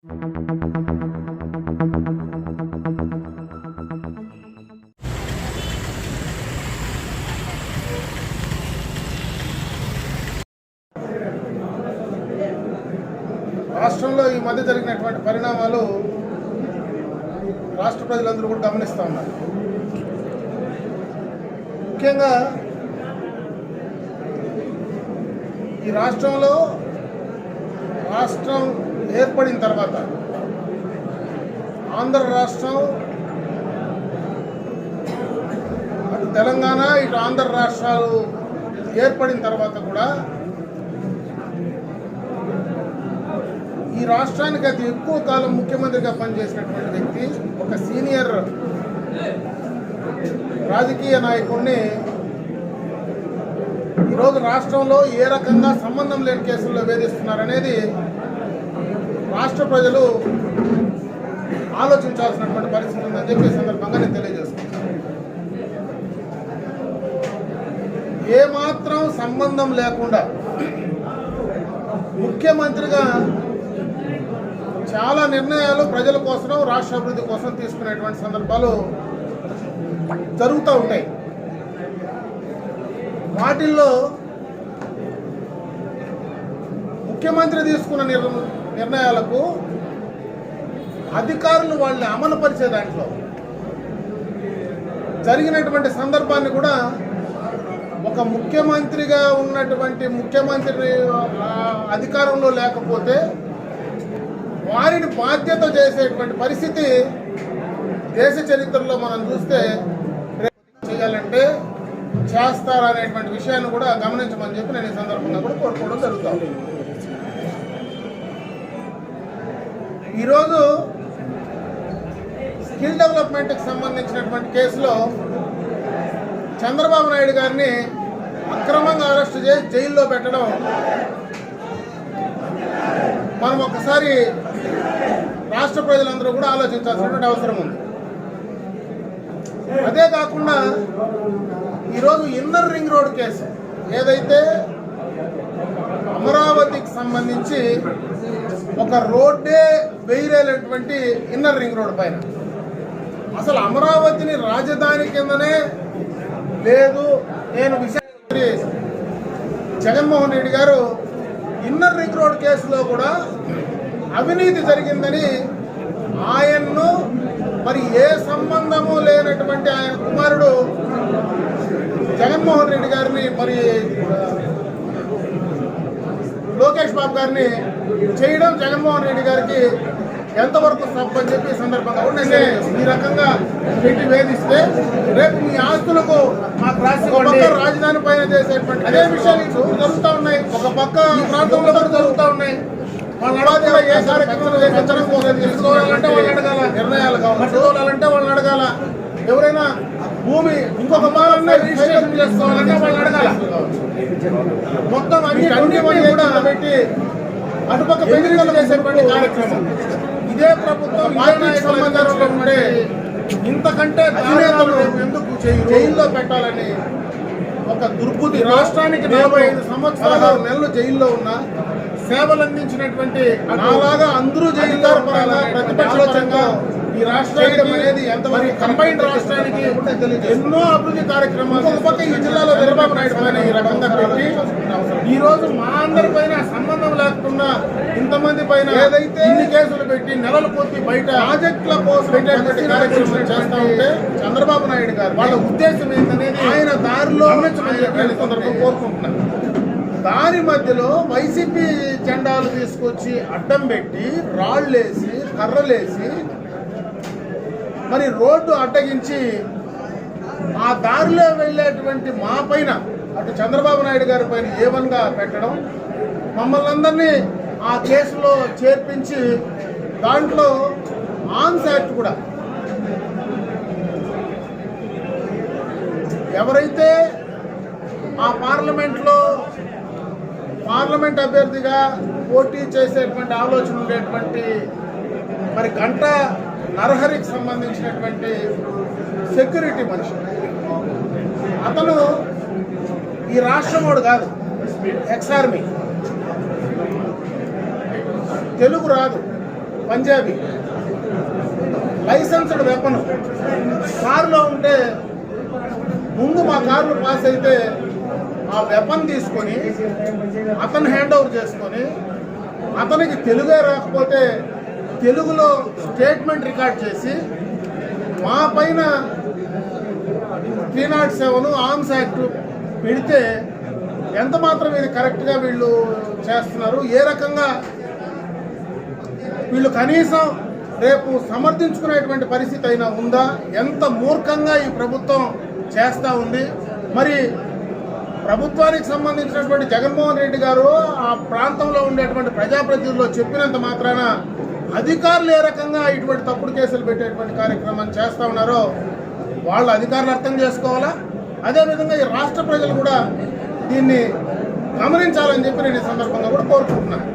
రాష్ట్రంలో ఈ మధ్య జరిగినటువంటి పరిణామాలు రాష్ట్ర ప్రజలందరూ కూడా గమనిస్తూ ఉన్నారు. ముఖ్యంగా ఈ రాష్ట్రంలో రాష్ట్రం ఏర్పడిన తర్వాత ఆంధ్ర రాష్ట్రం, అటు తెలంగాణ ఇటు ఆంధ్ర రాష్ట్రాలు ఏర్పడిన తర్వాత కూడా ఈ రాష్ట్రానికి అతి ఎక్కువ కాలం ముఖ్యమంత్రిగా పనిచేసినటువంటి వ్యక్తి, ఒక సీనియర్ రాజకీయ నాయకుడిని ఈరోజు రాష్ట్రంలో ఏ రకంగా సంబంధం లేని కేసుల్లో వేధిస్తున్నారనేది రాష్ట్ర ప్రజలు ఆలోచించాల్సినటువంటి పరిస్థితి ఉందని చెప్పి ఈ సందర్భంగా నేను తెలియజేస్తున్నాను. ఏమాత్రం సంబంధం లేకుండా ముఖ్యమంత్రిగా చాలా నిర్ణయాలు ప్రజల కోసం, రాష్ట్ర అభివృద్ధి కోసం తీసుకునేటువంటి సందర్భాలు జరుగుతూ ఉంటాయి. వాటిల్లో ముఖ్యమంత్రి తీసుకున్న నిర్ణయాలకు అధికారులు వాళ్ళని అమలుపరిచే దాంట్లో జరిగినటువంటి సందర్భాన్ని కూడా ఒక ముఖ్యమంత్రిగా ఉన్నటువంటి ముఖ్యమంత్రి అధికారంలో లేకపోతే వారిని బాధ్యత చేసేటువంటి పరిస్థితి దేశ చరిత్రలో మనం చూస్తే చేయాలంటే చేస్తారనేటువంటి విషయాన్ని కూడా గమనించమని చెప్పి నేను ఈ సందర్భంగా కూడా కోరుకోవడం జరుగుతుంది. ఈరోజు స్కిల్ డెవలప్మెంట్కి సంబంధించినటువంటి కేసులో చంద్రబాబు నాయుడు గారిని అక్రమంగా అరెస్టు చేసి జైల్లో పెట్టడం మనం ఒకసారి రాష్ట్ర ప్రజలందరూ కూడా ఆలోచించాల్సినటువంటి అవసరం ఉంది. అదే కాకుండా ఈరోజు ఇన్నర్ రింగ్ రోడ్ కేసు ఏదైతే అమరావతికి సంబంధించి ఒక రోడ్డే వేయలేనటువంటి ఇన్నర్ రింగ్ రోడ్ పైన అసలు అమరావతిని రాజధాని కిందనే లేదు, నేను ముఖ్యమంత్రి జగన్మోహన్ రెడ్డి గారు ఇన్నర్ రింగ్ రోడ్ కేసులో కూడా అవినీతి జరిగిందని ఆయన్ను, మరి ఏ సంబంధము లేనటువంటి ఆయన కుమారుడు జగన్మోహన్ రెడ్డి గారిని, మరి లోకేష్ బాబు గారిని చేయడం జగన్మోహన్ రెడ్డి గారికి ఎంతవరకు తప్పని చెప్పి ఈ సందర్భంగా ఉండే ఈ రకంగా పెట్టి వేధిస్తే రేపు మీ ఆస్తులకు రాజధాని పైన చేసేటువంటి అదే విషయాలు జరుగుతూ ఉన్నాయి. ఒక పక్క ఈ ప్రాంతంలో కూడా జరుగుతూ ఉన్నాయి. వాళ్ళ అడగాల ఏ కార్యక్రమాలు చేయించడం కోసం తీసుకోవాలంటే వాళ్ళు అడగాల, నిర్ణయాలు కావాలంటే వాళ్ళని అడగాల, ఎవరైనా భూమి ఇంకొక భాగంలో రిజిస్ట్రేషన్ చేసుకోవాలంటే వాళ్ళని అడగాల. మొత్తం అన్ని కూడా పెట్టి అటుపక్క బెదిరింపులు చేసేటువంటి కార్యక్రమం ఇదే ప్రభుత్వం సంబంధంలో ఉండే ఇంతకంటే అధినేతలు ఎందుకు జైల్లో పెట్టాలని ఒక దుర్బుద్ధి. రాష్ట్రానికి 45 సంవత్సరాలు నెలలు జైల్లో ఉన్న సేవలు అందించినటువంటి అలాగా అందరూ జైల్లో ప్రతిపక్షంగా ఈ రాష్ట్రానికి అనేది ఎంతవరకు కంబైన్డ్ రాష్ట్రానికి ఎన్నో అభివృద్ధి కార్యక్రమాలు ఒక పక్క ఈ జిల్లాలో చంద్రబాబు నాయుడు పైన ఈ రకంగా పెట్టి ఈ రోజు మా అందరి పైన సంబంధం లేకుండా ఇంతమంది పైన ఏదైతే ఇన్ని కేసులు పెట్టి నెలలు కొద్ది బయట ప్రాజెక్టుల కోసం పెట్టేటువంటి కార్యక్రమాలు చేస్తూ ఉంటే చంద్రబాబు నాయుడు గారు వాళ్ళ ఉద్దేశం ఏంటనేది ఆయన దారిలో సందర్భం కోరుకుంటున్నారు. దారి మధ్యలో వైసీపీ జెండాలు తీసుకొచ్చి అడ్డం పెట్టి రాళ్లేసి కర్రలేసి మరి రోడ్డు అడ్డగించి ఆ దారిలో వెళ్ళేటువంటి మా పైన అటు చంద్రబాబు నాయుడు గారి పైన ఏవన్గా పెట్టడం, మమ్మల్ని అందరినీ ఆ కేసులో చేర్పించి దాంట్లో ఆర్మ్స్ యాక్ట్ కూడా ఎవరైతే ఆ పార్లమెంట్ అభ్యర్థిగా పోటీ చేసేటువంటి ఆలోచన ఉండేటువంటి మరి గంట నరహరికి సంబంధించినటువంటి సెక్యూరిటీ మనిషి, అతను ఈ రాష్ట్రం వాడు కాదు, ఎక్స్ ఆర్మీ, తెలుగు రాదు, పంజాబీ లైసెన్స్డ్ వెపన్ కారులో ఉంటే ముందు మా కార్లు పాస్ అయితే ఆ వెపన్ తీసుకొని అతను హ్యాండ్ ఓవర్ చేసుకొని అతనికి తెలుగే రాకపోతే తెలుగులో స్టేట్మెంట్ రికార్డ్ చేసి మా పైన 307 ఆర్మ్స్ యాక్ట్ పెడితే ఎంత మాత్రం ఇది కరెక్ట్గా వీళ్ళు చేస్తున్నారు, ఏ రకంగా వీళ్ళు కనీసం రేపు సమర్థించుకునేటువంటి పరిస్థితి అయినా ఉందా, ఎంత మూర్ఖంగా ఈ ప్రభుత్వం చేస్తూ ఉంది. మరి ప్రభుత్వానికి సంబంధించినటువంటి జగన్మోహన్ రెడ్డి గారు ఆ ప్రాంతంలో ఉండేటువంటి ప్రజాప్రతినిధులు చెప్పినంత మాత్రాన అధికారులు ఏ రకంగా ఇటువంటి తప్పుడు కేసులు పెట్టేటువంటి కార్యక్రమాన్ని చేస్తూ ఉన్నారో వాళ్ళ అధికారులు అర్థం చేసుకోవాలా. అదేవిధంగా ఈ రాష్ట్ర ప్రజలు కూడా దీన్ని గమనించాలని చెప్పి నేను ఈ సందర్భంగా కూడా కోరుకుంటున్నాను.